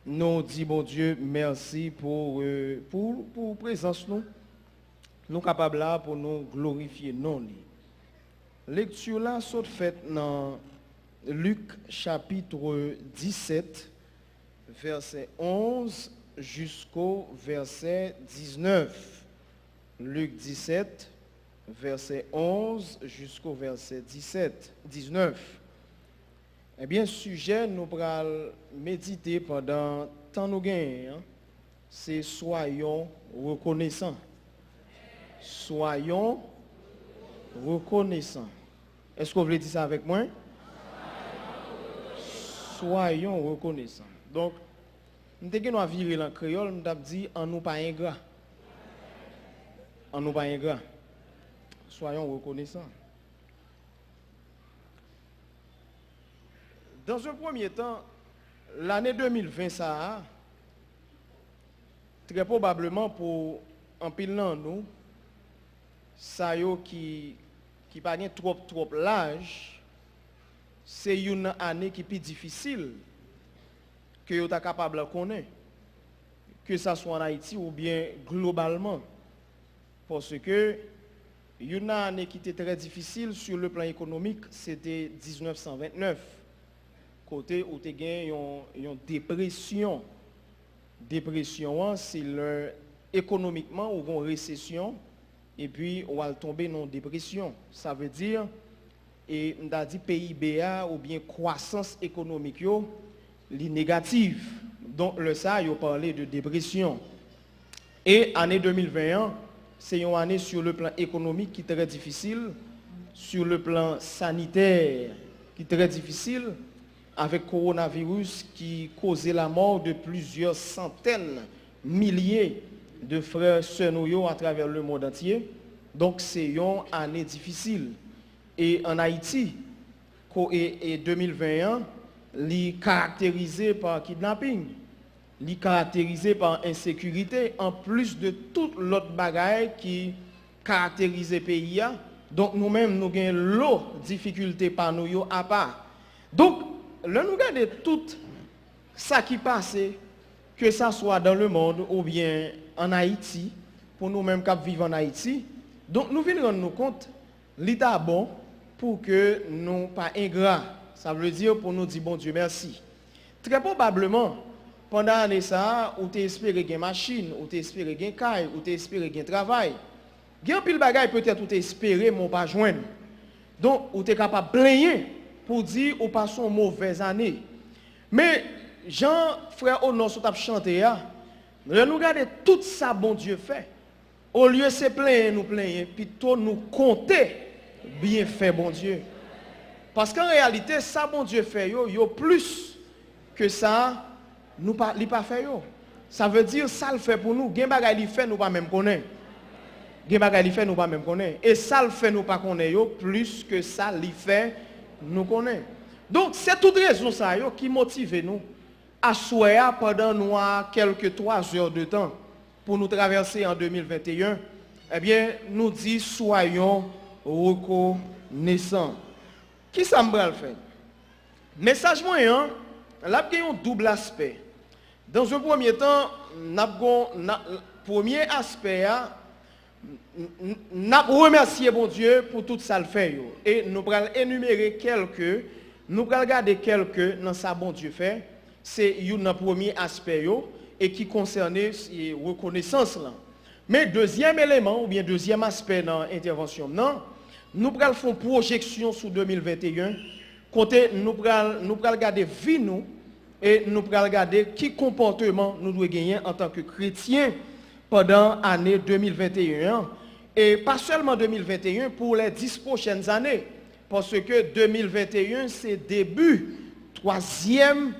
nous disons, bon Dieu, merci pour présence nous. Nous capables là pour nous glorifier non. Lecture là sont faite dans Luc chapitre 17, verset 11 jusqu'au verset 19. Luc 17, verset 11 jusqu'au verset 19. Eh bien, sujet nous allons méditer pendant tant nous gagnons, c'est soyons reconnaissants. Soyons reconnaissants. Est-ce que vous voulez dire ça avec moi? Soyons reconnaissants. Donc, nous avons viré en créole, nous avons dit en nous pas ingrat. En nous pas ingrat. Soyons reconnaissants. Dans un premier temps, l'année 2020, ça a, très probablement pour un pile dans nous, ça yo qui pas trop l'âge, c'est une année qui est plus difficile que vous êtes capable de connaître, que ça soit en Haïti ou bien globalement. Parce que une année qui était très difficile sur le plan économique, c'était 1929. Côté où tu as une dépression. Dépression, c'est économiquement ou une récession. Et puis, on va tomber dans une dépression. Ça veut dire, et on a dit PIB ou bien croissance économique, est négative. Donc, le ça, il parlé de dépression. Et année 2021, c'est une année sur le plan économique qui est très difficile, sur le plan sanitaire qui est très difficile, avec le coronavirus qui causait la mort de plusieurs centaines, milliers de frères sœurs à travers le monde entier. Donc c'est une année difficile. Et en Haïti, et 2021, est caractérisé par kidnapping, est caractérisé par insécurité, en plus de toute l'autre bagaille qui caractérise le pays. Donc nous-mêmes, nous avons l'autre difficulté par nous à part. Donc, là, nous regardons tout ça qui passe, que ça soit dans le monde ou bien en Haïti, pour nous-mêmes qui vivons en Haïti. Donc, nous venons rendre compte, l'état bon pour que nous ne soyons pas ingrats. Ça veut dire pour nous dire, bon Dieu, merci. Très probablement, pendant l'année ça, ou tu espéré une machine, ou tu espéré une caille, ou tu espéré un travail. Il y a un pile de bagaille peut-être ou tu espéré, mais pas joindre. Donc, ou tu es capable de plaigner pour dire ou passons une mauvaise année. Mais, Jean, frère, au nom, sur chanté, nous regardons tout ça, bon Dieu fait. Au lieu de se plaindre, nous plaindre, plutôt nous compter bien fait, bon Dieu. Parce qu'en réalité, ça, bon Dieu fait, yo plus que ça, nous pas fait yo. Ça veut dire, ça le fait pour nous. Gen bagay li fait, nous pas même connaître. Gen bagay li fait, nous pas même connaître. Et ça le fait, nous pas connaître, plus que ça li fait, nous connaissons. Donc, c'est toute raison ça qui motive nous à souhaiter pendant nous quelques 3 heures de temps pour nous traverser en 2021. Eh bien, nous disons soyons reconnaissants. Qui ça me va le faire? Message moyen, là, il y a un double aspect. Dans un premier temps, premier aspect, nous remercions bon Dieu pour tout ça le fait. Et nous allons énumérer quelques, nous allons regarder quelques dans ça bon Dieu fait. C'est un premier aspect et qui concerne la reconnaissance. Là. Mais deuxième élément, ou bien deuxième aspect dans l'intervention, nous allons faire une projection sur 2021. Côté, nous allons regarder vie nous et nous allons regarder qui comportement nous devons gagner en tant que chrétiens pendant l'année 2021. Et pas seulement 2021, pour les 10 prochaines années. Parce que 2021, c'est début, troisième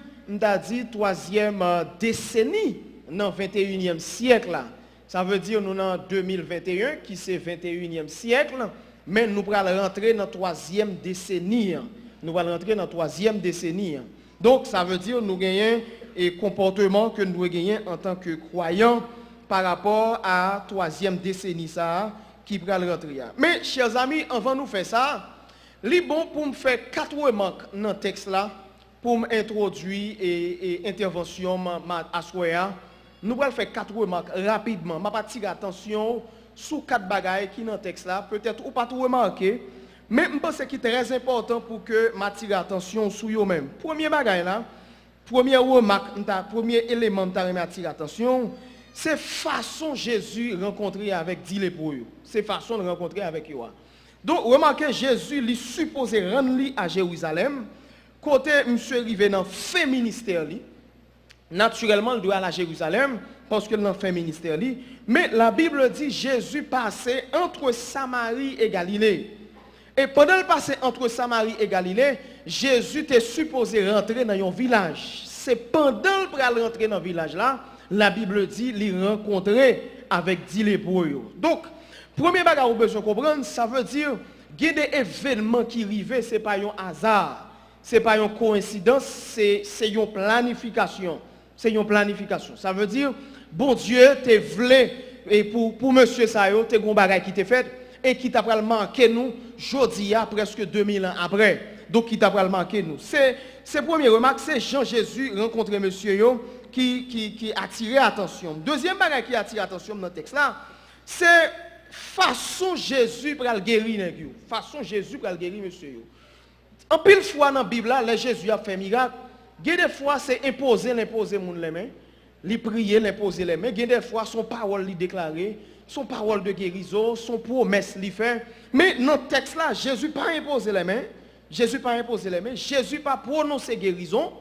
décennie dans le 21e siècle. Là. Ça veut dire nous dans 2021, qui c'est 21e siècle, mais nous allons rentrer dans la 3e décennie. Nous allons rentrer dans la 3e décennie. Donc, ça veut dire nous gagnons et comportement que nous devons gagner en tant que croyants par rapport à la 3e décennie ça, qui va rentrer. Mais, chers amis, avant de nous faire ça, il est bon pour me faire 4 remarques dans le texte là, pour m'introduire et intervention à soya, nous allons faire 4 remarques rapidement. Je vais attirer attention sur 4 bagailles qui dans le texte là, peut-être ou pas tout remarquer, mais je pense qu'il est très important pour que je m'attire attention sur eux-mêmes. Premier bagaille là, première remarque, premier élément que je m'attire attention, c'est façon Jésus rencontrer avec 10 lépreux. C'est façon de rencontrer avec eux. Donc remarquez, Jésus lui supposé rendre à Jérusalem. Côté monsieur arrivé dans fin ministère li, naturellement il doit aller à Jérusalem parce que dans fin ministère li, mais la Bible dit Jésus passait entre Samarie et Galilée. Et pendant le passé entre Samarie et Galilée, Jésus était supposé rentrer dans un village. C'est pendant le rentrer dans le village là, la Bible dit il rencontrer avec 10 lépreux. Donc premier bagage que vous besoin comprendre, ça veut dire qu'il y a des événements qui arrivent, ce n'est pas un hasard. Ce n'est pas une coïncidence, c'est une planification. C'est une planification. Ça veut dire, bon Dieu, tu voulu, et pour monsieur Sayo, tu as un bagage qui t'est fait, et qui t'a manqué nous, jeudi, presque 2000 ans après. Donc, qui t'a manqué nous. C'est première remarque, c'est Jean-Jésus rencontré monsieur Yo, qui a attiré l'attention. Deuxième bagage qui a attiré l'attention dans le texte là, c'est façon Jésus pour le guérir. Façon Jésus pour le guérir monsieur Yo. En pile fois dans la Bible, là, Jésus a fait un miracle. Il y a des fois, c'est l'imposer les mains. Il prier, l'imposer les mains. Il y a des fois, son parole lui déclarer, son parole de guérison, son promesse lui fait. Mais dans le texte là, Jésus n'a pas imposé les mains. Jésus n'a pas imposé les mains. Jésus n'a pas prononcé guérison.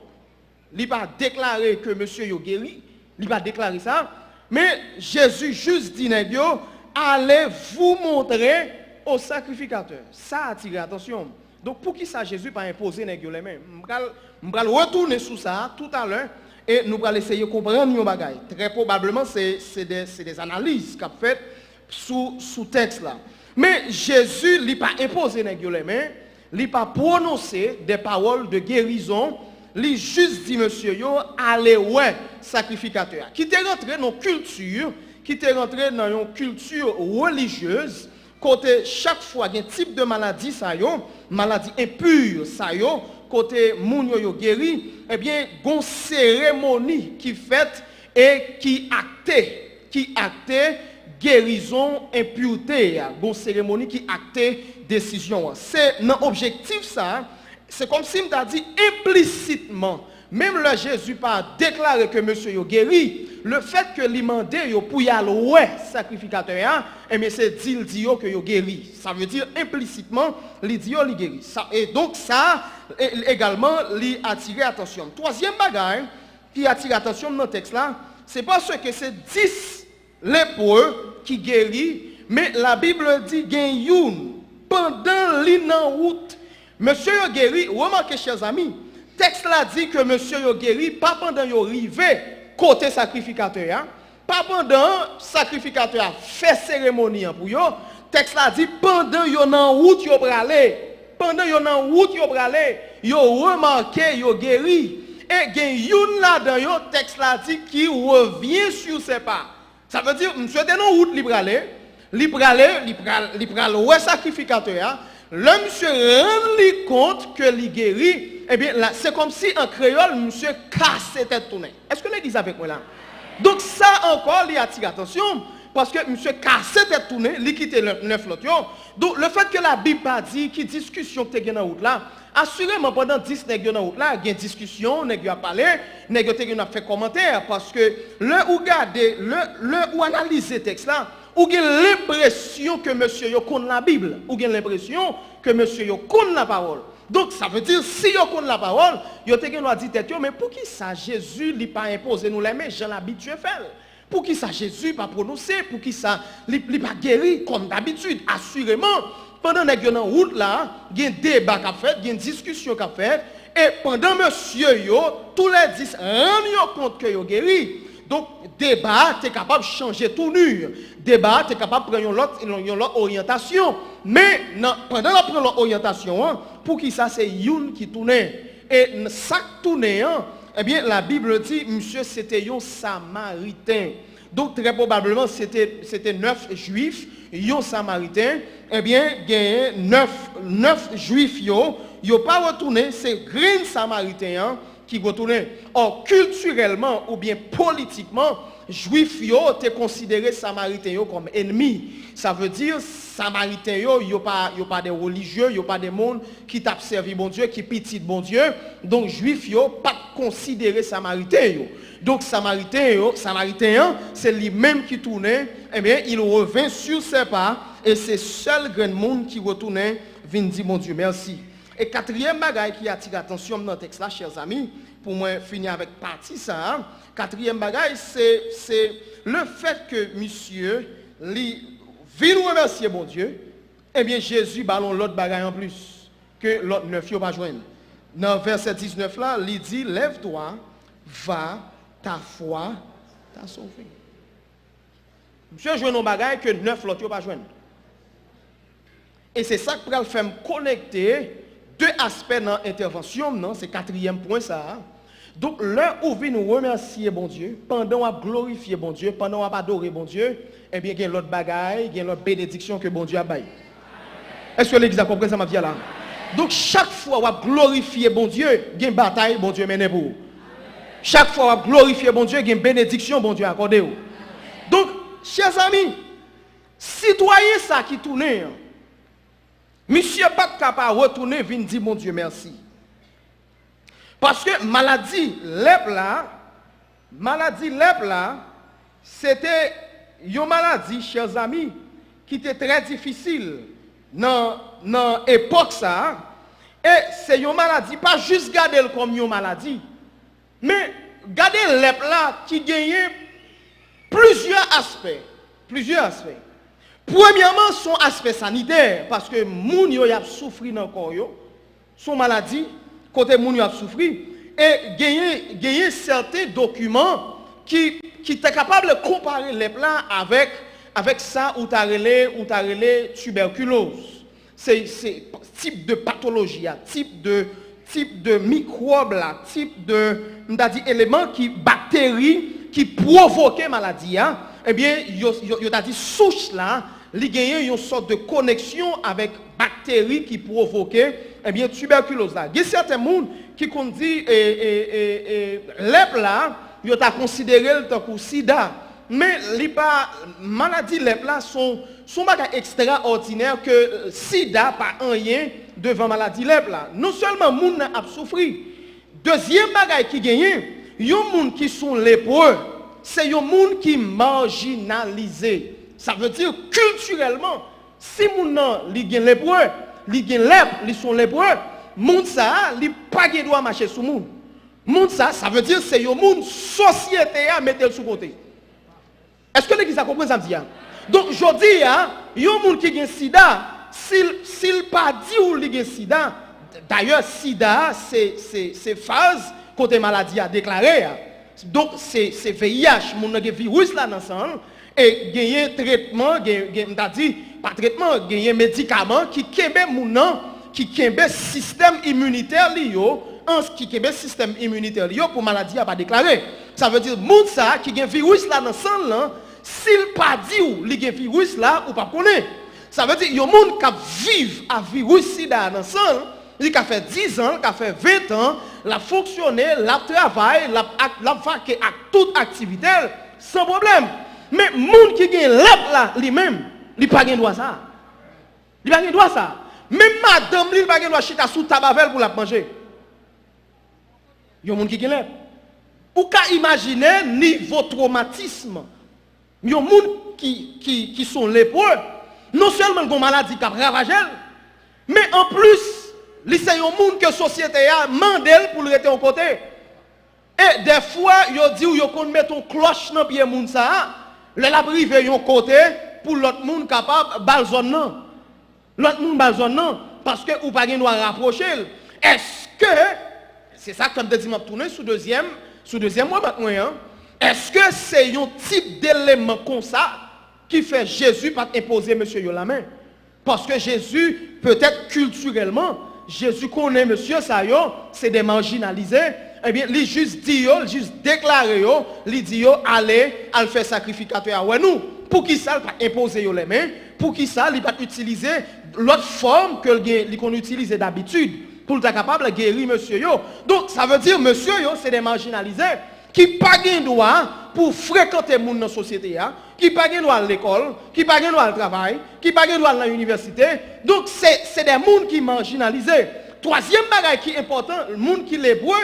Il n'a pas déclaré que monsieur est guéri. Il n'a pas déclaré ça. Mais Jésus juste dit, allez vous montrer au sacrificateur. Ça a attiré l'attention. Donc, pour qui ça, Jésus n'a pas imposé les mains? Je vais retourner sur ça tout à l'heure et nous allons essayer de comprendre nos bagailles. Très probablement, c'est des analyses qu'a fait sous texte là. Mais Jésus n'a pas imposé les mains, il n'a pas prononcé des paroles de guérison, il a juste dit, monsieur, allez ouais, sacrificateur. Qui est rentré dans une culture, qui est rentré dans une culture religieuse. Côté chaque fois il y a un type de maladie ça yo, maladie impure ça yo, côté moun yo guéri, eh bien gon cérémonie qui faite et qui acte guérison impureté, gon cérémonie qui acte décision. C'est un objectif ça, c'est comme si m'a dit implicitement, même le Jésus pas déclaré que monsieur yo guéri, le fait que lui mandé pour y aller ouais sacrificateur, eh bien c'est dit que yo guéri. Ça veut dire implicitement il dit il guéri. Et donc ça également lui attirer attention. Troisième bagage qui attire attention dans le texte là, c'est parce que c'est 10 lépreux qui guérit, mais la Bible dit gain youn pendant l'en route. Monsieur yo guéri, remarquez chers amis, texte là dit que monsieur yo guéri pas pendant yo arrivé côté sacrificateur, pas pendant sacrificateur fait cérémonie pour yo, texte là dit pendant yo en route yo bralé, pendant yo en route yo bralé, yo remarqué yo guéri et gen youn là dans yo texte là dit qui revient sur ses pas. Ça veut dire monsieur était en route li bralé, ouais sacrificateur, le monsieur rend compte que li guéri. Eh bien, là, c'est comme si en créole, monsieur cassait tête tournée. Est-ce que l'église avec moi là? Donc, ça encore, il attire attention, parce que monsieur cassait tête tournée, il quittait le 9 l'autre. Donc, le fait que la Bible a dit, qui discussion que tu as dans route là, assurément, pendant 10 nègres dans route là, il y a une discussion, nègres a parlé, nègres a fait commentaire, parce que le ou regardez, le ou analyser le texte là, ou avez l'impression que monsieur yo connaît la Bible, ou avez l'impression que monsieur yo connaît la parole. Donc ça veut dire si yo connaît la parole, yo te gen dit tête mais pour qui ça Jésus n'a pas imposé nous les mains, Jean l'habitué faire. Pour qui ça Jésus pas prononcé, pour qui ça li pas guéri comme d'habitude, assurément pendant que dans route là, il y a un débat qu'a fait, il y a une discussion qu'a fait et pendant monsieur yo tous les 10 rendent compte que yo guéri. Donc débat tu es capable de changer tournure. Débat tu es capable de prendre une autre orientation. Mais pendant la prendre l'orientation, pour qui ça c'est youn qui tournait. Et ça tournait, eh bien la Bible dit, monsieur c'était un samaritain. Donc très probablement c'était 9 juifs, un samaritain. Eh bien il y a 9 juifs yo pas retourné, c'est Green Samaritain qui retourné. Or, culturellement ou bien politiquement, Juifs yo te considéré Samaritain yo comme ennemi. Ça veut dire Samaritain yo pas des religieux, yo pas des monde qui t'a servi bon Dieu, qui petit bon Dieu. Donc Juifs yo pas considéré Samaritain yo. Donc Samaritain c'est lui-même qui tournait, eh bien il revient sur ses pas et c'est seul grand monde qui retournait vient dire mon Dieu merci. Et quatrième bagaille qui attire l'attention dans le texte là, chers amis, pour moi finir avec partie ça, quatrième bagaille c'est le fait que monsieur vient nous remercier bon Dieu, eh bien Jésus ballon l'autre bagaille en plus que l'autre neuf yo pas joindre. Dans verset 19 là, il dit lève-toi, va, ta foi t'a sauvé. Monsieur joint nos bagaille que neuf l'autre yo pas joindre. Et c'est ça qui va faire me connecter deux aspects dans l'intervention, non, c'est quatrième point ça. Donc l'un où vient nous remercier bon Dieu, pendant on glorifier bon Dieu, pendant on adorer bon Dieu, eh bien il y a l'autre bagaille, il y a l'autre bénédiction que bon Dieu a baillé. Est-ce que l'église a compris ça ma vie là? Donc chaque fois on glorifier bon Dieu, il y a une bataille bon Dieu mène pour vous. Chaque fois on glorifier bon Dieu, il y a une bénédiction bon Dieu accordé vous. Donc chers amis, citoyens ça qui tourne, monsieur pas capable de retourner venir dire mon Dieu merci. Parce que maladie lèpre là, c'était une maladie, chers amis, qui était très difficile dans l'époque ça. Et c'est une maladie, pas juste garder comme une maladie, mais garder lèpre là qui gagne plusieurs aspects. Premièrement, son aspect sanitaire, parce que moun yo y a souffri dans le corps, son maladie, côté moun yo a souffri, et gagner certains documents qui étaient capables de comparer les plans avec ça ou t'as relé tuberculose. C'est type de pathologie, type de microbe là, type de éléments qui bactéries qui provoquent maladie. Eh bien, yo t'a dit souche là, il y a une sorte de connexion avec bactéries qui provoquaient eh bien tuberculose là. Il y a certains monde qui qu'on dit lèpre là, yo t'a considéré le tant que sida, mais les pas maladie lèpre là sont bagages extraordinaires que sida pas rien devant maladie lèpre là. Non seulement monde a souffert. Deuxième bagage qui gagne, yon monde qui sont lépreux. C'est un monde qui est marginalisé. Ça veut dire culturellement, si moun nan li gen lépreux, li sont lépreux, moun ça, li pas gen droit marcher sous moun. Moun ça veut dire c'est un monde société à mettre sous côté. Est-ce que l'église a compris ça me dit? Donc je dis un monde qui gen sida, s'il pas dit ou li gen sida, d'ailleurs sida c'est phase côté maladie a déclaré. Donc c'est VIH, mon virus là dans sang et gagner traitement, pas traitement, gagner médicament qui kembe moun qui kembe système immunitaire liyo, qui kembe système immunitaire liyo pour maladie a pas déclaré. Ça veut dire moun ça qui gagne virus là dans sang là, s'il pas dit ou li gagne virus là ou pas connaît. Ça veut dire yo moun qui vivent à virus sida dans sang. Il a fait 10 ans, il a fait 20 ans, il a fonctionné, il a travaillé, il a fait toute activité sans problème. Mais les gens qui ont l'âme là, lui-même, il n'a pas de droit ça. Il n'a pas de droit ça. Même madame, il n'a pas de droit chita sous tabavel pour la manger. Il y a des gens qui ont l'âme. Ou qu'à imaginer niveau traumatisme. Il y a des gens qui sont lépreux. Non seulement ils ont une maladie qui a ravagé, mais en plus, c'est un monde que la société a demandé pour le rester en côté. Et des fois, ils disent qu'ils mettent une cloche dans le pied de monde ça, la privé yon côté pour l'autre monde capable balzon non. L'autre monde balzon non parce que ou pas gen doit rapprocher. Est-ce que c'est ça comme dit m'a tourner sous deuxième mois maintenant. Est-ce que c'est un type d'élément comme ça qui fait Jésus pas imposer monsieur yo la main? Parce que Jésus peut-être culturellement Jésus connaît monsieur ça yo, c'est des marginalisés. Eh bien, il juste dit, il juste déclaré, il dit, allez, à faire sacrificateur. Ouais, nous, pour qui ça, il pas imposer les mains, pour qui ça, il pas utiliser l'autre forme qu'on utilise d'habitude. pour être capable de guérir monsieur yo. Donc ça veut dire monsieur yo c'est des marginalisés qui pas gain droit pour fréquenter monde dans la société qui pas gain droit à l'école, qui pas gain droit au travail, qui pas gain droit à l'université. Donc c'est des monde qui marginalisés. Troisième bagage qui est important, le monde qui les boit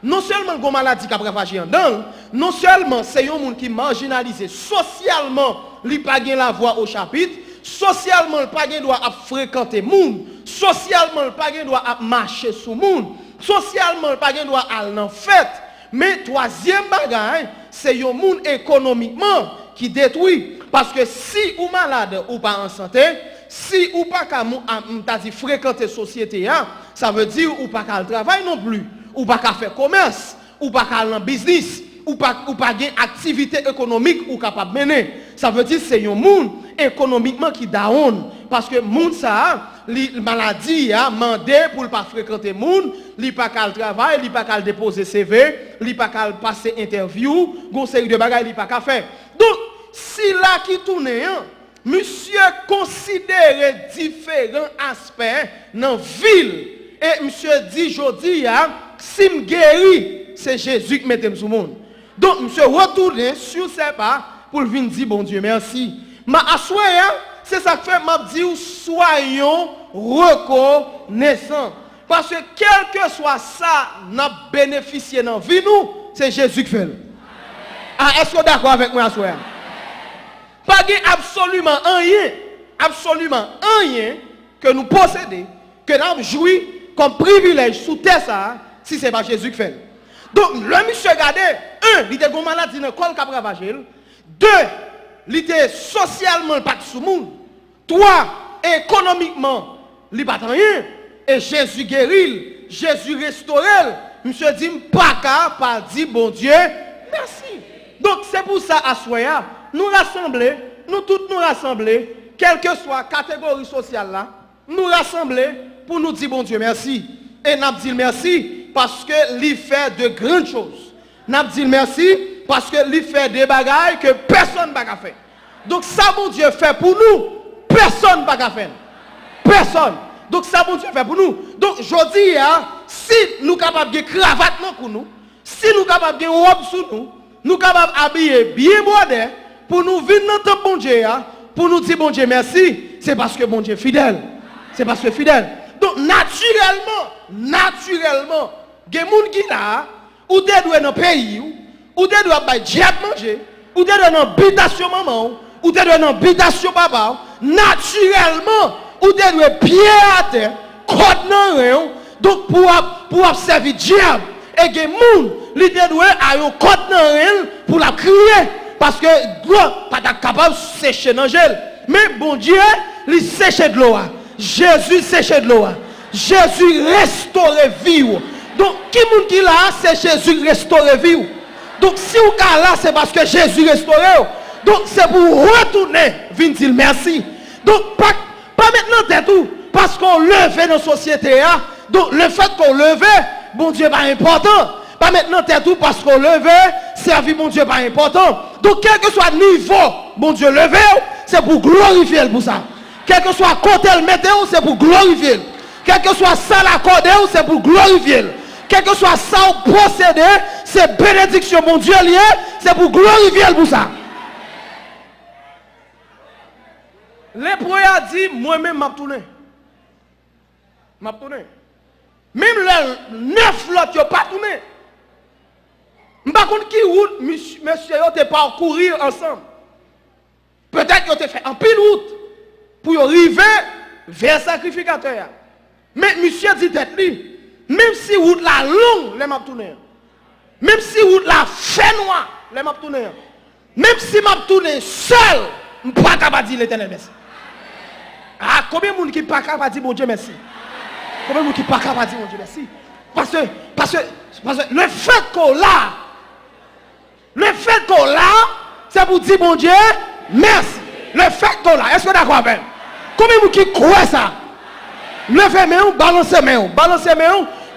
non seulement une maladie qui a propagé en dedans, non seulement c'est un monde qui est marginalisé socialement, il n'a pas la voix au chapitre, socialement, il n'a pas le droit à fréquenter le monde, socialement, il n'a pas le droit à marcher sur le monde, socialement, il n'a pas le droit à aller en fête. Mais troisième bagage, c'est un monde économiquement qui détruit. Parce que si ou malade ou pas en santé, si ou pas qu'à fréquenter la société, ça veut dire ou pas qu'à travailler non plus. Ou pas qu'à faire commerce, ou pas qu'à aller en business, ou pas qu'à activité économique ou capable de mener. Ça veut dire que c'est un monde économiquement qui down. Parce que le monde, ça, la maladie, mandé pour ne pas fréquenter le monde, il n'est pas qu'à le travail, il n'est pas qu'à le déposer CV, il n'est pas qu'à le passer interview, il série de bagages, il n'est pas qu'à faire. Donc, si là qui tourne, monsieur considère différents aspects dans la ville, et monsieur dit, je dis, si je guéris, c'est Jésus qui met sur le monde. Donc, monsieur retourne sur ses pas pour venir dire, bon Dieu, merci. Mais à soi, c'est ça que fait, je dis, soyons reconnaissants. Parce que quel que soit ça, nous bénéficié dans la vie, nous, c'est Jésus qui fait. Ah, est-ce que vous êtes d'accord avec moi à soi? Pas absolument rien que nous possédons, que nous jouissons comme privilège sous terre ça, si ce n'est pas Jésus qui fait. Donc, le monsieur regardez, un, il était une maladie dans le col qui a ravagé. Deux, il était socialement pas sous le monde. Trois, économiquement, il n'est pas rien. Et Jésus guérit, Jésus restaure. Monsieur dit, pas dit bon Dieu, merci. Donc, c'est pour ça, à Soya, nous rassembler, nous tous nous rassembler, quelle que soit la catégorie sociale là, nous rassembler pour nous dire bon Dieu merci. Et nous disons merci parce qu'il fait de grandes choses. Nous disons merci parce qu'il fait des bagailles que personne n'a fait. Donc ça bon Dieu fait pour nous, personne n'a fait. Personne. Donc ça bon Dieu fait pour nous. Donc je dis, si nous sommes capables de cravate pour nous, si nous sommes capables de robe sur nous, nous sommes capables d'habiller bien brodé pour nous venir dans notre bon Dieu, pour nous dire bon Dieu merci, c'est parce que bon Dieu est fidèle. C'est parce que est fidèle. Donc naturellement, il y a des gens qui là, ou des doivent dans le pays, ou des doivent manger, ou des doivent dans l'habitation maman, ou des doivent dans l'habitation papa, naturellement, ou des doivent pied à terre, côte dans rien, donc pour servir diable. Et des gens, ils doivent aller côte dans rien pour la crier, parce que pas capable de sécher dans gel. Mais bon Dieu, il sèche de l'eau. Jésus sèche de l'eau. Jésus restaure vie. Donc, qui moun qui là, c'est Jésus restaure vie. Donc, si vous êtes là, c'est parce que Jésus restaure. Donc, c'est pour retourner, venir dire merci. Donc, pas maintenant tête tout, parce qu'on lève dans la société. Donc, le fait qu'on lève, bon Dieu, pas important. Pas maintenant tête tout, parce qu'on lève, servir mon Dieu, pas important. Donc, quel que soit le niveau, bon Dieu, levé, c'est pour glorifier pour ça. Quel que soit côté le météo, c'est pour glorifier. Quel que soit ça l'accordé, c'est pour glorifier. Quel que soit ça au procédé, c'est bénédiction, mon Dieu lié, c'est pour glorifier pour ça. L'épreuve a dit, moi-même, m'a tourné. M'a tourné. Même les 9 l'autre, n'a pas tourné. Par contre, qui route, monsieur, vous te parcourir ensemble. Peut-être que vous fait en pile route pour arriver vers le sacrificateur. Mais monsieur dit tête lui, même si route la longue, les m'a tourné. Même si route la fait noir, les m'a tourné. Même si m'a tourné seul, je ne peux pas capable dire l'éternel merci. Ah, combien de monde qui pas capable dire bon Dieu merci? Combien de monde qui pas capable dire bon Dieu merci? Parce que le fait qu'on l'a, c'est pour dire bon Dieu merci. Le fait qu'on l'a, est-ce que vous êtes d'accord avec? Combien de monde qui croit ça? Levez main, balancez main,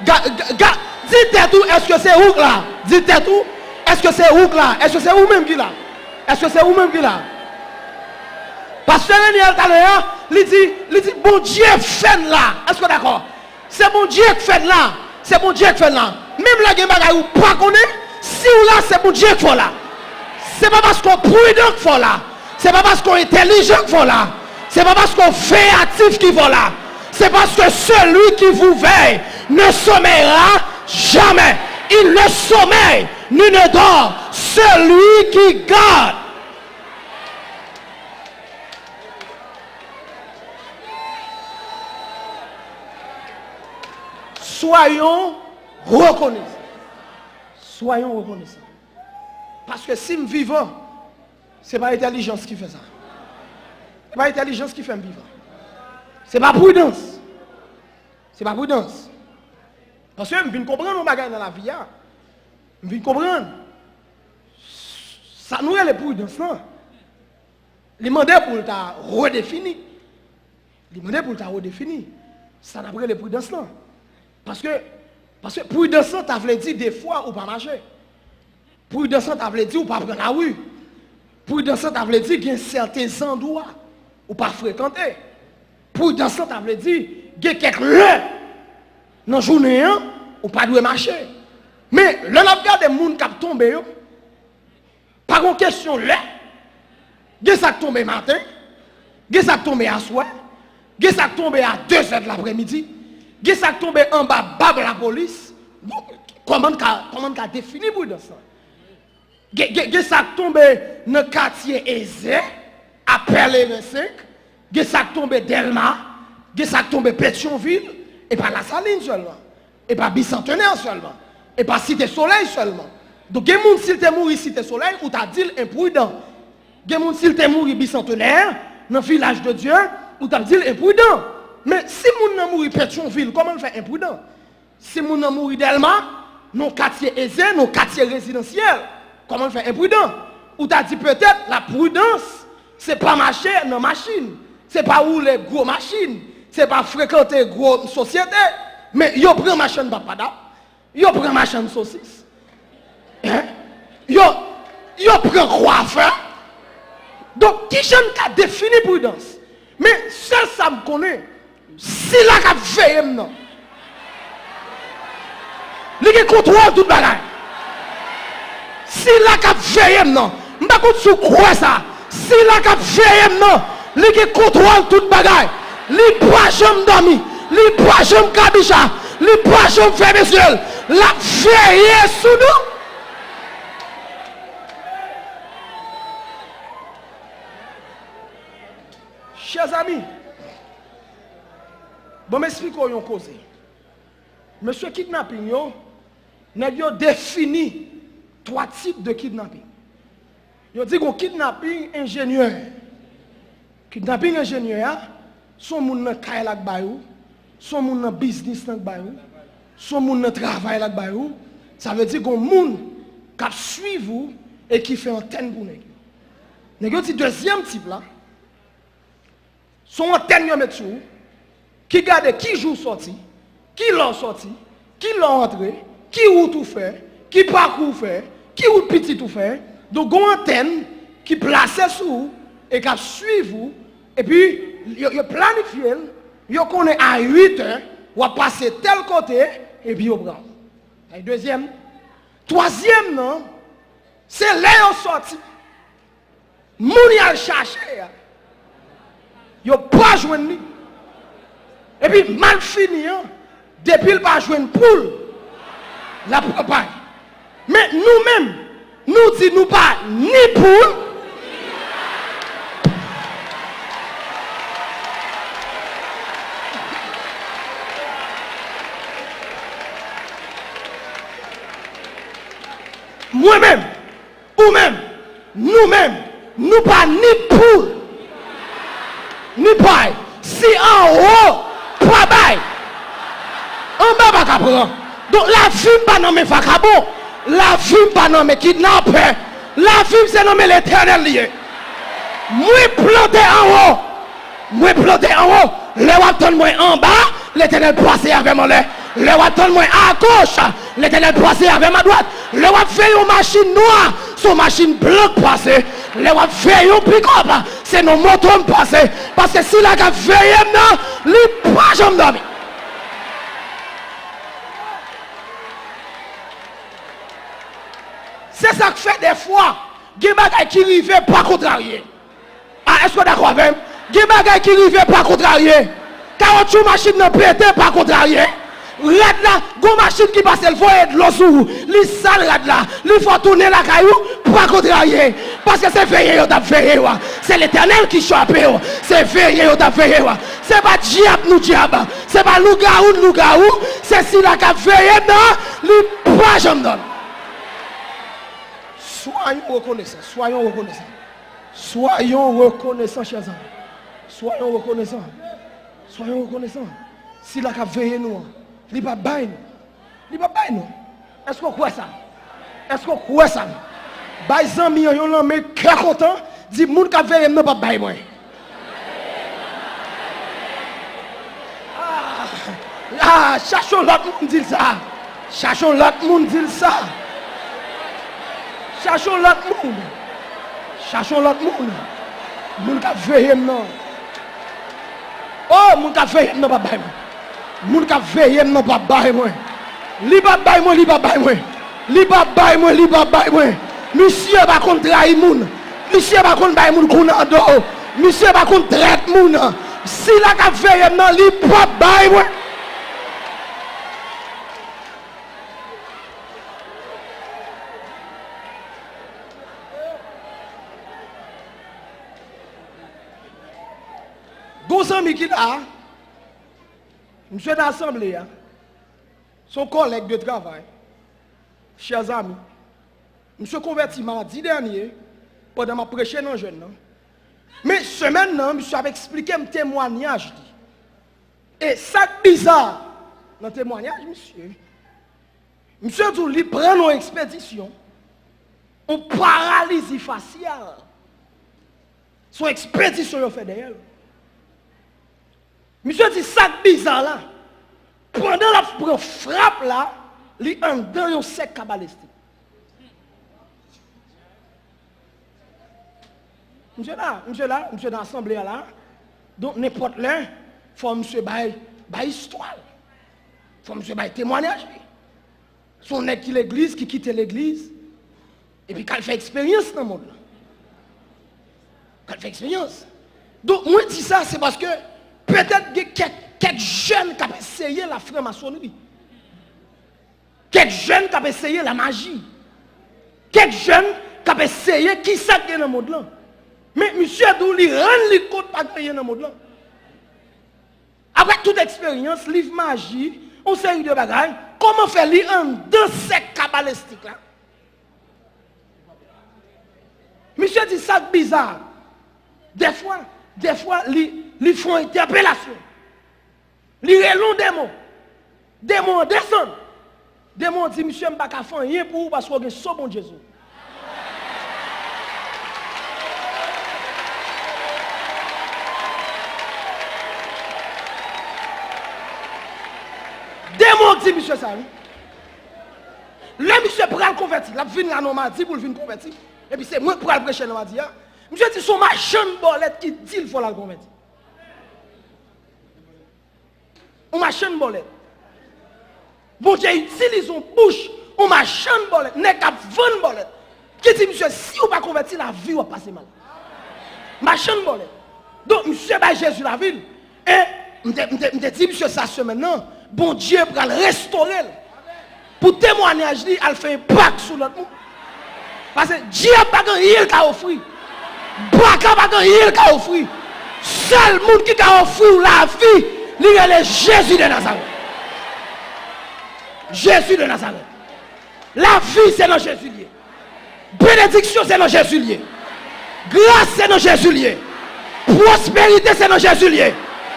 dites tout, est-ce que c'est où là? Dites tout, est-ce que c'est où là? Est-ce que c'est où même qui là? Est-ce que c'est où même qui là? Parce que Daniel tout à l'heure, il dit, bon Dieu fait là. Est-ce que d'accord? C'est mon Dieu qui fait là. C'est mon Dieu qui fait là. Même la guerre ou pas connaît, si ou là, c'est mon Dieu qui fait là. C'est pas parce qu'on prudent qui fait là. C'est pas parce qu'on est intelligent qui fait là. C'est pas parce qu'on fait actif qui fait là. C'est parce que celui qui vous veille ne sommeillera jamais. Il ne sommeille ni ne dort. Celui qui garde. Soyons reconnaissants. Soyons reconnaissants. Parce que si nous vivons, ce n'est pas l'intelligence qui fait ça. Ce n'est pas l'intelligence qui fait me vivre. Ce n'est pas prudence. Ce n'est pas prudence. Parce que je viens comprendre nos bagages dans la vie. Je viens comprendre. Ça nous est les prudence. Les mandats pour le redéfinir. Les mandats pour le redéfinir. Ça n'a pas les prudence. Parce que prudence, ça veut dire des fois ou pas marcher. Prudence, ça veut dire ou pas prendre la rue. Prudence, ça veut dire qu'il y a certains endroits ou pas fréquenter. Prudence, ça veut dire qu'il y a quelques heures dans la journée ou pas doit marcher. Mais là, on regarde des gens qui tombent, par une question là, il y a ça qui tombe matin, il y a ça qui tombe à soir, il y a ça qui tombe à 2 h de l'après-midi. Qui ça tombe en bas, bab la police. Comment on définit pour ça? Qui ça tombe dans le quartier aisé, après les 25. Qui ça tombe Delma. Qui ça tombe Pétionville. Et pas la Saline seulement. Et pas Bicentenaire seulement. Et pas Cité Soleil seulement. Donc, il y a des gens qui sont morts Cité Soleil ou t'as dit imprudent. Il y a des gens qui sont morts Bicentenaire, dans le village de Dieu, ou t'as dit imprudent. Mais si moun nan mouri Pétionville, comment on fait imprudent? Si moun nan mouri Delma, nos quartiers aisés, nos quartiers résidentiels, comment on fait imprudent? Ou t'as dit peut-être la prudence, c'est pas marcher dans machine, c'est pas rouler gros machines, c'est pas fréquenter gros sociétés, mais yo prend machine papada, yo prend machine saucisse, hein? Yo prend coiffeur. Donc qui j'aime qu'à définir prudence? Mais seul ça me connaît. Si la cap veille non. Li contrôle tout bagage. Si la cap veille non. M'pa compte sou quoi ça. Si la cap veille non, li contrôle tout bagage. Li pas jamais dormi, li pas jamais kabicha, li pas jamais faire monsieur. La veille sous nous. Chers amis, bon, m'explique où yon cause. Monsieur kidnapping, yo défini 3 types de kidnapping. Yo dit qu'on kidnapping ingénieur. Kidnapping ingénieur, son moun nan kay lak bayou, son moun nan business lak bayou, son moun nan travail lak bayou. Ça veut dire qu'on moun qui suit vous et qui fait antenne pour nèg. Nèg yo dit deuxième type là. Son antenne yon met sou, qui garde qui joue sorti, qui l'ont sorti, qui l'ont entré, qui ou tout fait, qui parcours fait, qui ou petit tout fait. Donc une antenne qui place sous et qui suit vous et puis yo planifié, yo connaît à 8 heures, ou à passer tel côté et puis yo prend. Et deuxième, troisième non, c'est là yo sorti. Moun y chercher. Yo pas joindre. Et puis mal fini, depuis il pas joindre poule, la propage. Mais nous-mêmes, nous disons nous pas ni poule, moi-même, ou même, nous-mêmes, nous pas ni poule, ni paille. Si en haut, pas bail. En bas, pas capable. Donc la vie pas nommé vagabond. La vie pas nommé kidnappeur. La vie c'est nommé l'éternel lié. Moi planté en haut. Moi planté en haut. Le watton moi en bas. L'éternel passé avec moi. Le watton moi à gauche. L'éternel passé avec ma droite. Le watton fait une machine noire. Son machine blanche passée. Le watton fait un pick-up. C'est nos motos passés. Parce que si la gars veille, non, les pas jamais dormi. C'est ça que fait des fois, il y a des bagages qui arrivent pas contrarier. Ah, est-ce que vous êtes d'accord avec moi? Il y a des bagages qui arrivent pas contrarier. Caoutchouc machine ne pète pas contrarier. Rad là, gon machine qui passe, il faut être l'eau sous. Les sales rad là, il faut tourner la caillou, pas contrarier. Parce que c'est veillé, on t'a veillé. C'est l'éternel qui chope. C'est veillé, on t'a veillé. C'est pas diable nous diable. C'est pas loup-garou. C'est si la cap veillé, non, il pas jamais donne. Soyons reconnaissants, soyons reconnaissants. Soyons reconnaissants, chers amis. Soyons reconnaissants. Soyons reconnaissants. Si la cap veillé nous, il va bailler nous. Il va bailler nous. Est-ce qu'on croit ça? Est-ce qu'on croit ça? Bailler amis, yon l'homme très content, dit moun cap veillé nous pas bailler moi. Ah, cherchons l'autre monde dit ça. Cherchons l'autre monde dit ça. Cherchons l'autre monde. Cherchons l'autre monde. Moun cap veillé non. Oh, moun cap veillé non pas bailler moi. Moun cap veillé non pas bailler moi. Li pas bailler moi, li pas bailler moi. Li pas bailler moi, li pas bailler moi. Monsieur va contre trahir moun. Monsieur va contre bailler moun kounando. Monsieur va contre traite moun. Si la cap veillé non, li pas bailler moi. Gon ami qui là, monsieur d'assemblée, son collègue de travail, chers amis, monsieur converti mardi dernier, pendant ma prêche dans jeune. Mais semaine, monsieur avait expliqué un témoignage. Et ça bizarre, dans le témoignage, monsieur dit, il prend une expédition, on paralysie faciale. Son expédition, il fait derrière. Monsieur dit ça bizarre là. Pendant la frappe là, il en dans un sec cabalistique. Monsieur dans l'assemblée là. Donc n'importe l'un, faut monsieur bail histoire. Faut monsieur bail témoignage. Son nèg qui l'église, qui quitte l'église. Et puis qu'elle fait expérience dans le monde là. Qu'elle fait expérience. Donc moi dis ça c'est parce que peut-être qu'il y a quelques jeunes qui ont essayé la franc-maçonnerie. Quelques jeunes qui ont essayé la magie. Quelques jeunes qui ont essayé qui ça dans le monde là. Mais monsieur Dou, il rend les compte pas gagner dans le monde là. Après toute expérience, livre magie, on série de bagages, comment faire lui en deux secs cabalistiques là? Monsieur dit ça bizarre. Des fois, ils font interpellation. Ils relont des mots. Des mots descendent. Des mots disent, monsieur, je ne peux pas faire rien pour vous parce que vous avez un bon Jésus. Des mots disent, monsieur, ça. Le monsieur prend le converti. Il vient la Normandie pour le venir convertir. Et puis c'est moi pour le prêcher la Normandie. Monsieur dit, son machin bolette qui dit qu'il faut la convertir. On machin bolette. Bon Dieu utilise son bouche, on machin bolette, n'est qu'à 20 bolette. Qui dit, monsieur, si on ne va pas convertir, la vie va passer mal. Machin bolette. Donc, monsieur, bah, Jésus la ville. Et, me dit, monsieur, ça se maintenant, bon Dieu pour le restaurer. Pour témoigner, elle fait un pacte sur notre monde. Parce que Dieu n'a pas rien qu'à offrir. Baka n'a pas rien qu'à offrir. Seul monde qui a offert la vie, c'est Jésus de Nazareth. Jésus de Nazareth. La vie, c'est dans Jésus lié. Bénédiction, c'est dans Jésus lié. Grâce, c'est dans Jésus lié. Prospérité, c'est dans Jésus lié.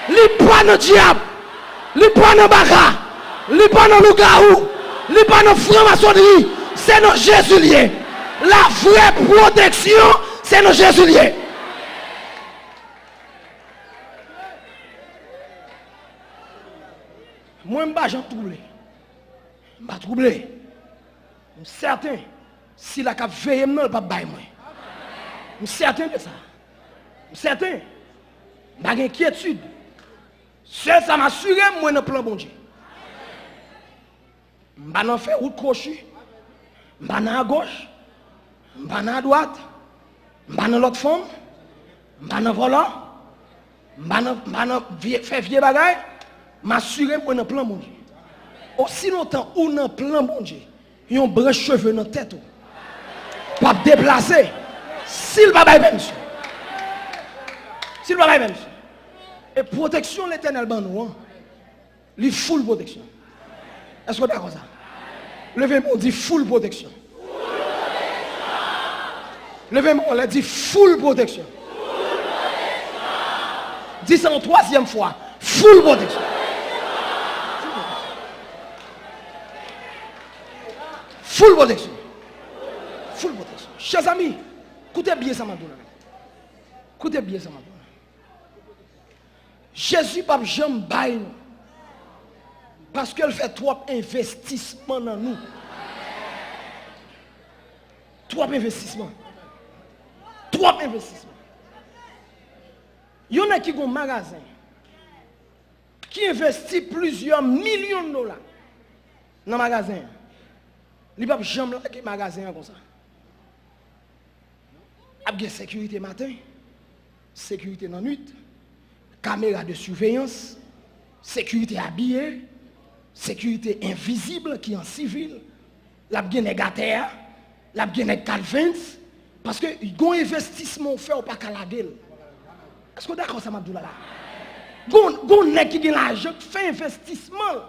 Li pas dans diable. Li pas dans baka. Li pas dans loup-garou. Li pas dans franc-maçonnerie. C'est dans Jésus lié. La vraie protection, c'est dans Jésus lié. Moi, je ne suis pas troublé. Je ne suis pas troublé. Je suis certain. Si la cap veille, je ne vais pas bailler moi. Je suis certain de ça. Je suis certain. Je n'ai pas d'inquiétude. Seul ça m'assure, moi, dans le plan bon Dieu. Je ne vais pas faire route crochue. Je ne vais pas à gauche. M'pas à droite, m'pas dans l'autre femme, m'pas dans volant, m'pas dans faire vieux bagaille, m'assurer pour un plan bon Dieu. Aussi longtemps où dans plan bon Dieu, il y a un branche cheveux dans la tête. Pas déplacer. S'il va pas même. S'il va pas même. Et protection l'éternel ban nous. Il full protection. Est-ce que vous êtes d'accord ça? Levez-moi, on dit full protection. Levez-moi, on dit full protection. Dis ça en troisième fois. Full protection. Full protection. Full protection. Chers amis, écoutez bien ça, Madoula. Écoutez bien ça, Madoula. Jésus pas jamais bail nous. Parce qu'elle fait trop d'investissement dans nous. Trop d'investissement. Trop d'investissement. Il y en a qui ont un magasin qui investit plusieurs millions de dollars dans le magasin. Il ne peut pas jamais laisser le magasin comme ça. Il y a sécurité matin, sécurité dans la nuit, caméra de surveillance, sécurité habillée, sécurité invisible qui est en civil, la bien négataire, la bien Calvins, parce que il y a un investissement fait au pas qu'à la gueule. Est-ce que vous êtes d'accord ça m'a dit là? Gon qui a l'argent fait investissement,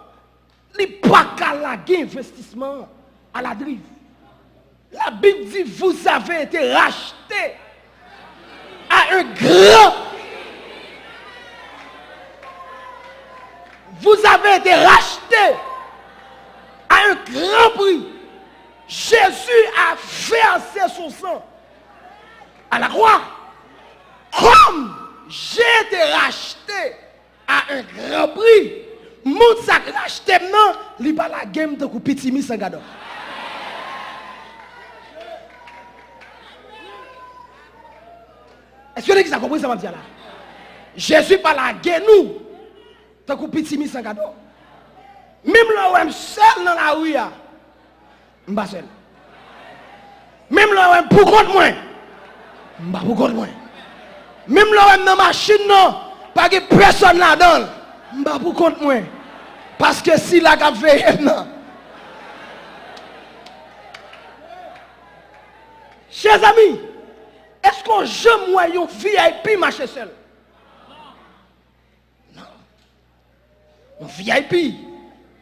il pas qu'à la gueule investissement à la drive. La Bible dit vous avez été racheté à un grand. Vous avez été racheté à un grand prix. Jésus a versé son sang à la croix. Comme j'ai été racheté à un grand prix, mon sac racheté maintenant, il pas la game de couper Timi Sangado. Est-ce que vous avez compris ça, là? Jésus pas la game nous. Tant que petit mis sans cadeau. Même là où je suis seul dans la rue, je suis pas seul. Même là où je suis pour contre moi, je suis pas pour contre moi. Même là où je suis dans la machine, pas que personne là-dedans, je suis pas pour contre moi. Parce que si la cap fait, non. Chers amis, est-ce qu'on jamais moi un VIP marcher seul? Un VIP,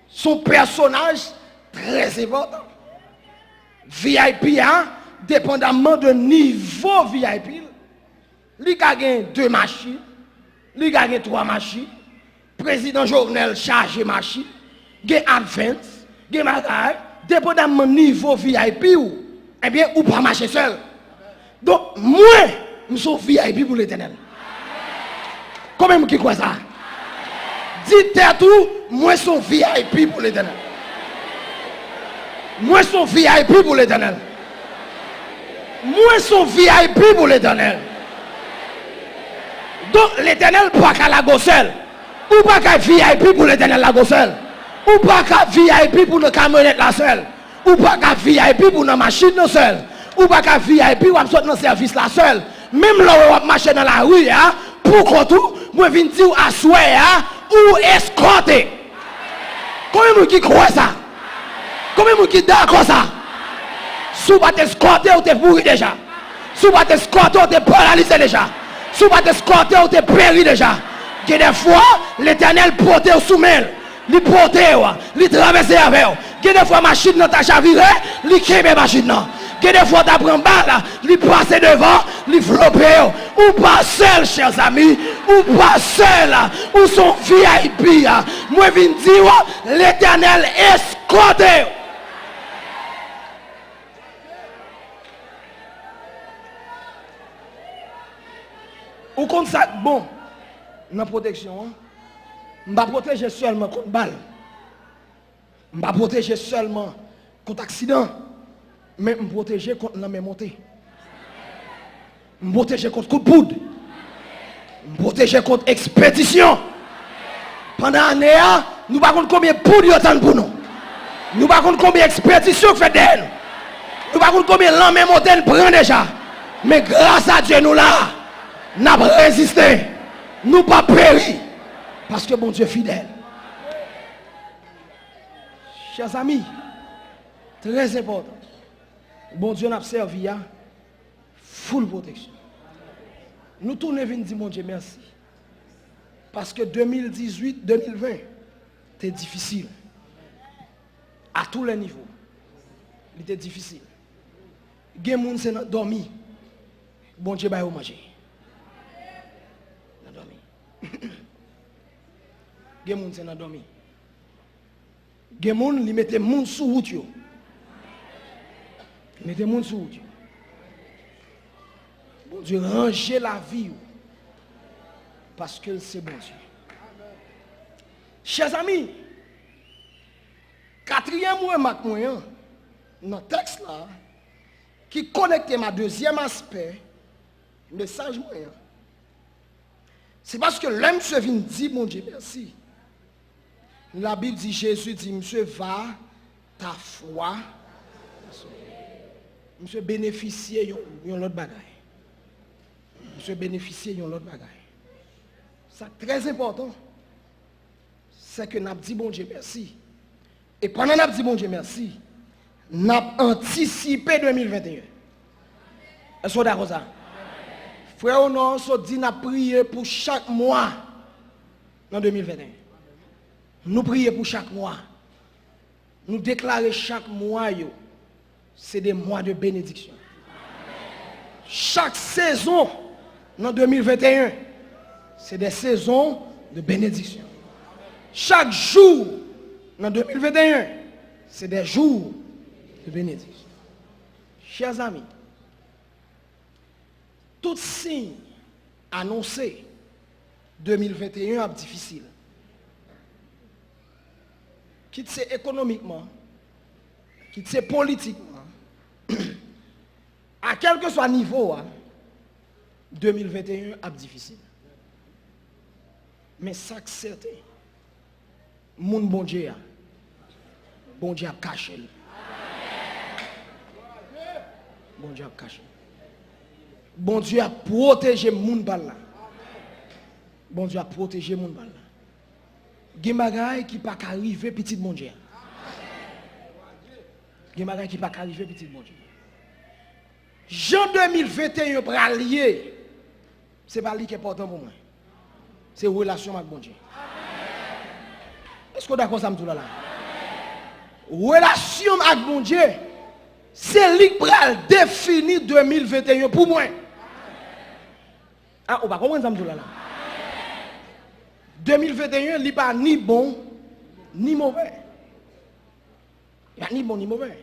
son personnage très important. VIP, hein, dépendamment de niveau VIP, il a gagné 2 machines, il a gagné 3 machines, président Jovenel chargé machine, il a advance, il a magasin, dépendamment de niveau VIP, eh bien, ou pas marcher seul. Donc, moi, je suis VIP pour l'éternel. Comment vous qui croit ça? Dites tout, moi je suis VIP pour l'éternel. Moi je suis VIP pour l'éternel. Moi je suis VIP pour l'éternel. Donc l'éternel pas qu'à la gosselle. Ou pas qu'à VIP pour l'éternel la gosselle. Ou pas qu'à VIP pour nos camionnettes la seule. Ou pas qu'à VIP pour nos machines la seule. Ou pas qu'à VIP pour sortir dans le service la seule. Même là où on marche dans la rue, pour qu'on tout, moi je viens dire à souhait, ou escorter. Combien de gens qui croient ça? Combien de gens qui d'accord ça? Si vous ne escorter, vous êtes pourri déjà. Si vous ne escorter, vous êtes paralysé déjà. Si vous ne escorter, vous êtes péri déjà. Que des fois, l'éternel porte au soumel. Il porte, il traverse avec vous. Que des fois, machine dans ta chaviré, il crée machine. Que des fois, tu prends balle, il passe devant, il floppe. Ou pas seul, chers amis. Ou pas seul. Ou son VIP. Moi, je viens dire, l'éternel escorte. Ou contre ça, bon, dans la protection, je ne vais pas protéger seulement contre balle. Je ne vais pas protéger seulement contre accident. Mais je vais protéger contre la même montée. Je vais protéger contre coup de poudre. Je vais protéger contre expédition. Pendant l'année, nous ne savons pas combien de poudre il y a pour nous. Nous ne savons pas combien d'expéditions fait d'elle. Nous ne savons pas combien l'homme est monté, prend déjà. Mais grâce à Dieu, nous là, nous avons résisté. Nous pas péri. Parce que bon Dieu est fidèle. Chers amis, très important. Bon Dieu n'a servi à full protection. Nous tournons et dire mon Dieu merci. Parce que 2018-2020, c'était difficile. À tous les niveaux. Il était difficile. Il y a des gens qui ont dormi. Bon Dieu va manger. Il a dormi. Il y a des gens qui ont dormi. Il y a des gens qui mettent les gens sous route. Ils mettent les gens sous route. Bon Dieu ranger la vie. Parce que c'est bon Dieu. Chers amis, quatrième remarque moyen dans le texte là, qui connecte ma deuxième aspect, message moyen. C'est parce que l'homme se vient dire, mon Dieu, merci. La Bible dit, Jésus dit, monsieur, va, ta foi, monsieur, bénéficier de l'autre bagaille. Monsieur, bénéficier de l'autre bagaille. C'est très important. C'est que nous avons dit, bon Dieu, merci. Et pendant que nous avons dit, bon Dieu, merci, nous avons anticipé 2021. Est-ce que vous d'accord ça? Frère, on a dit, nous avons prié pour chaque mois dans 2021. Nous prions pour chaque mois. Nous déclarons chaque mois, c'est des mois de bénédiction. Chaque saison dans 2021, c'est des saisons de bénédiction. Chaque jour dans 2021, c'est des jours de bénédiction. Chers amis, tout signe annoncé 2021 est difficile. Quitte c'est économiquement, quitte c'est politiquement, à quel que soit niveau, 2021 est difficile. Mais ça c'est certain, mon bon Dieu a caché. Bon Dieu a caché. Bon Dieu a protégé mon bal là. Bon Dieu a protégé mon bal là. Gen bagay qui pas arriver petit mon Dieu. Gen bagay qui pas arriver petit mon Dieu. Jean 2021 pour allier. C'est pas lui qui est important pour moi. C'est relation avec bon Dieu. Est-ce que vous êtes d'accord ça me tout là? Relation avec bon Dieu. C'est lui qui va définir 2021 pour moi. Ah, on va comprendre ça me tout là. 2021, il n'est pas ni bon, ni mauvais. Il n'y a ni bon, ni mauvais.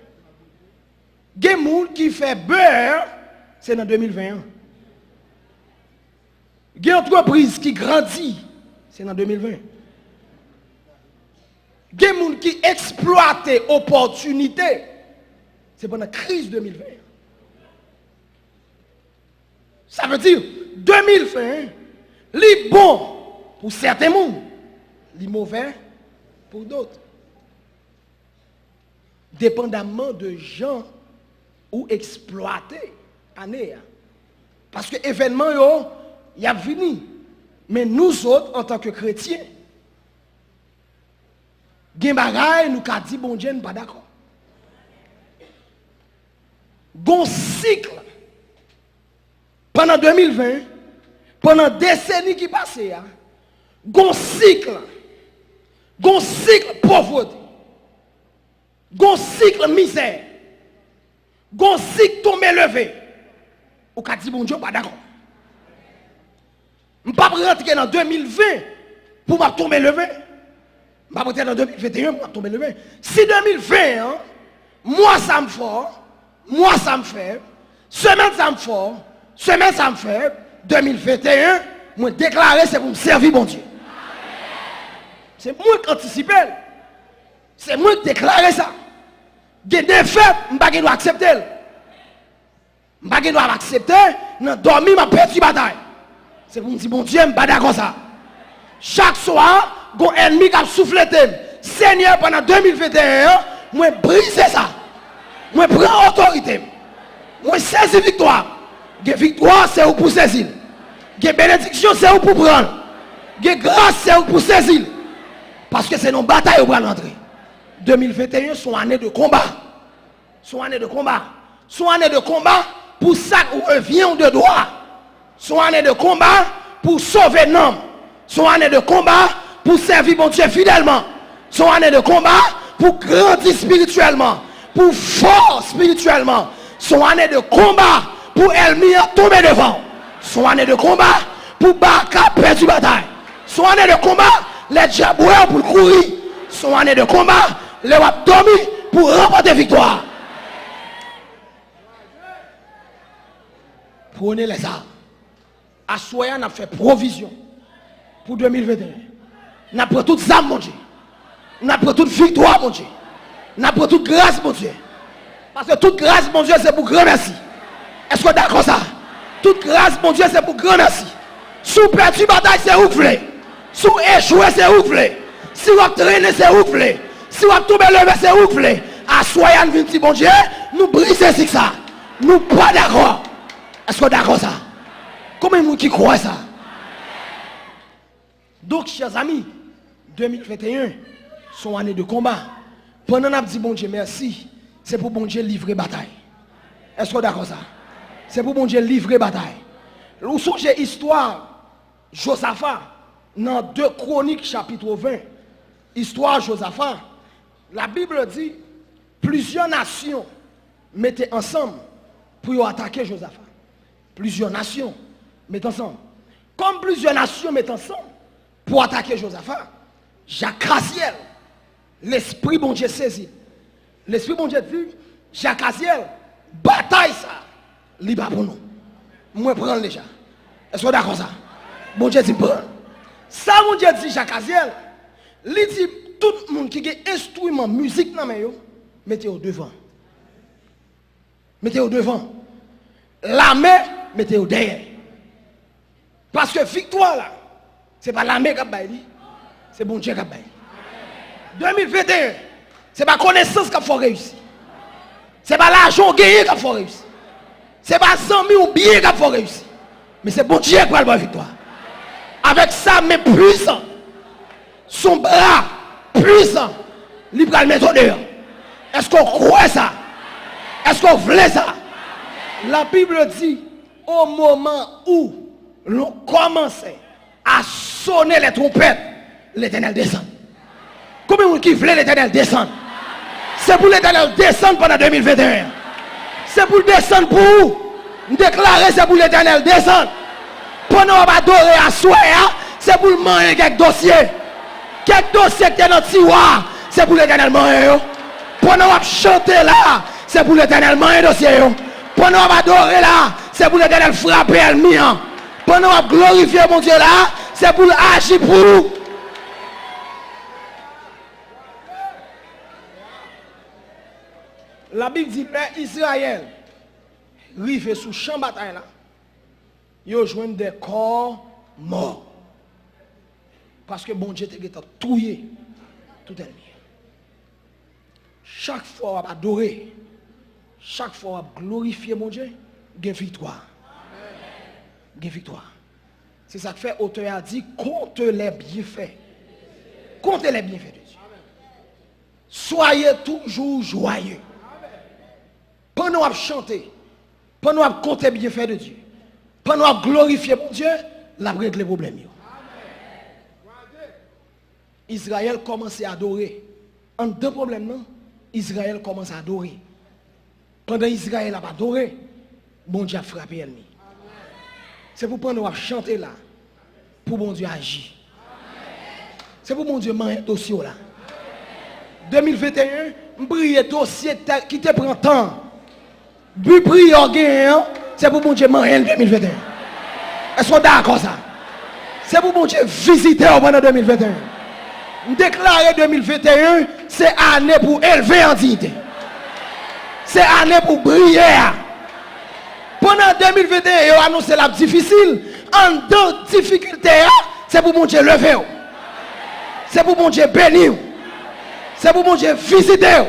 Il y a des gens qui fait beurre, c'est dans 2021. Il y a une entreprise qui grandit, c'est dans 2020. Il y a des gens qui exploitent l'opportunité, c'est pendant la crise 2020. Ça veut dire, 2020, il bon pour certains mondes, les mauvais pour d'autres. Dépendamment de gens ou exploiter année. Parce que l'événement, il a fini. Mais nous autres, en tant que chrétiens, gen bagay nous ka dit bon Dieu, nous pas d'accord. Gon cycle pendant 2020, pendant décennies qui passaient, gon cycle pauvreté, gon cycle misère, gon cycle tombé levé. Ou ka dit bon Dieu, pas d'accord. Je ne peux pas rentrer dans 2020 pour me tomber levé. Je ne peux pas rentrer dans 2021 pour me tomber levé. Si 2020, moi ça me fort, moi ça me fait, semaine ça me fort, semaine ça me fait, 2021, moi déclarer c'est pour me servir mon Dieu. C'est moi qui anticipe. C'est moi qui déclare ça. Des défaites, je ne peux pas accepter. Je ne peux pas accepter, je dormir ma petite bataille. C'est pour me dire, bon Dieu, je ne suis pas d'accord ça. Chaque soir, un ennemi qui a soufflé. Seigneur, pendant 2021, moi briser ça. Moi prends autorité. Moi saisis victoire. Des victoire c'est où pour saisir. Des bénédiction c'est où pour prendre. Des grâce c'est où pour saisir. Parce que c'est nos batailles où pour rentrer. 2021 sont année de combat. Sont année de combat. Sont année de combat pour ça où revient de droit. Sont année de combat pour sauver l'homme. Sont année de combat pour servir mon Dieu fidèlement. Sont année de combat pour grandir spirituellement. Pour fort spirituellement. Sont année de combat pour Elmi tomber devant. Sont année de combat pour Baka perdre du bataille. Sont année de combat les diables pour courir. Sont année de combat les wap dormi pour remporter victoire. Prenez les armes. Assoya n'a fait provision pour 2021. N'a pris toute âme, mon Dieu. N'a pris toute victoire, mon Dieu. N'a pris toute grâce, mon Dieu. Parce que toute grâce, mon Dieu, c'est pour grand merci. Est-ce que d'accord ça? Toute grâce, mon Dieu, c'est pour grand merci. Sous perdu bataille, c'est ouvlé. Sous échoué, c'est ouvlé. Si vous traînez, c'est ouvlé. Si vous tombez levé, c'est ouvlé. Assoya, nous dit, mon Dieu, nous briser sur ça. Nous pas d'accord. Est-ce que d'accord ça? Combien de gens qui croient ça? Donc, chers amis, 2021, son année de combat. Pendant qu'on a dit bon Dieu merci, c'est pour bon Dieu livrer bataille. Est-ce que d'accord ça? C'est pour bon Dieu livrer bataille. Vous songez histoire Josaphat dans 2 Chroniques chapitre 20. Histoire Josaphat. La Bible dit plusieurs nations mettaient ensemble pour attaquer Josaphat. Plusieurs nations mettent ensemble. Comme plusieurs nations mettent ensemble pour attaquer Josaphat, Jacques Aziel, l'esprit bon Dieu saisi. L'esprit bon Dieu dit, Jacques Aziel, bataille ça, libre pour nous. Moi prends déjà. Est-ce que d'accord ça? Bon Dieu dit prends. Ça bon Dieu dit Jacques Aziel, il dit tout le monde qui a instrument musique dans main, mettez au devant. Mettez au devant. La main, mettez au derrière. Parce que victoire là, ce n'est pas la main qui a baillé, c'est bon Dieu qui a baillé. 2021, ce n'est pas connaissance qui a fait réussir. Ce n'est pas l'argent gagné qui a fait réussir. Ce n'est pas 100 000 ou bien qui a fait réussir. Mais c'est bon Dieu qui a la victoire. Avec ça, mais puissant, son bras puissant, il va le mettre au dehors. Est-ce qu'on croit ça? Est-ce qu'on voulait ça? La Bible dit, au moment où l'on commençait à sonner les trompettes, l'Éternel descend. Combien de gens qui voulaient l'Éternel descendre? C'est pour l'Éternel descendre pendant 2021. C'est pour descendre pour vous. Déclarer, c'est pour l'Éternel descendre. Pendant qu'on va adorer à soi, c'est pour manger quelques dossiers. Quelques dossiers qui sont dans le tiroir, c'est pour l'Éternel manger. Pendant qu'on va chanter là, c'est pour l'Éternel manger dossier. Pendant qu'on va adorer là, c'est pour l'Éternel frapper le mien. Pendant qu'on va glorifier mon Dieu là, c'est pour agir pour nous. La Bible dit que Israël, rive sous champ bataille là, ils ont joint des corps morts. Parce que bon Dieu t'a touillé tout ennemi. Chaque fois on va adorer, chaque fois on va glorifier mon Dieu, il y a une victoire. Il y a une victoire. C'est ça que fait l'auteur a dit, compte les bienfaits. Comptez les bienfaits de Dieu. Soyez toujours joyeux. Pendant qu'on chanter, pendant qu'on compter les bienfaits de Dieu, pendant qu'on glorifier mon Dieu, la règle les problèmes. Israël commence à adorer. En 2 problèmes, non? Israël commence à adorer. Pendant Israël a adoré, bon Dieu a frappé l'ennemi. C'est pour pendant qu'on chanter là, pour bon Dieu agir. C'est pour bon Dieu manger dossier là. 2021, briller dossier qui te prend temps. But prier c'est pour bon Dieu manger 2021. Est-ce qu'on est d'accord ça? C'est pour bon Dieu visiter pendant 2021. Déclarer 2021, c'est année pour élever en dignité. C'est année pour briller. Pendant 2021, il a annoncé la difficile. En 2 difficultés, c'est pour mon Dieu lever. C'est pour mon Dieu bénir. C'est pour mon Dieu visiter.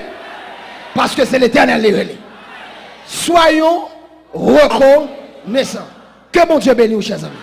Parce que c'est l'Éternel qui relève. Soyons reconnaissants. Que mon Dieu bénisse, chers amis.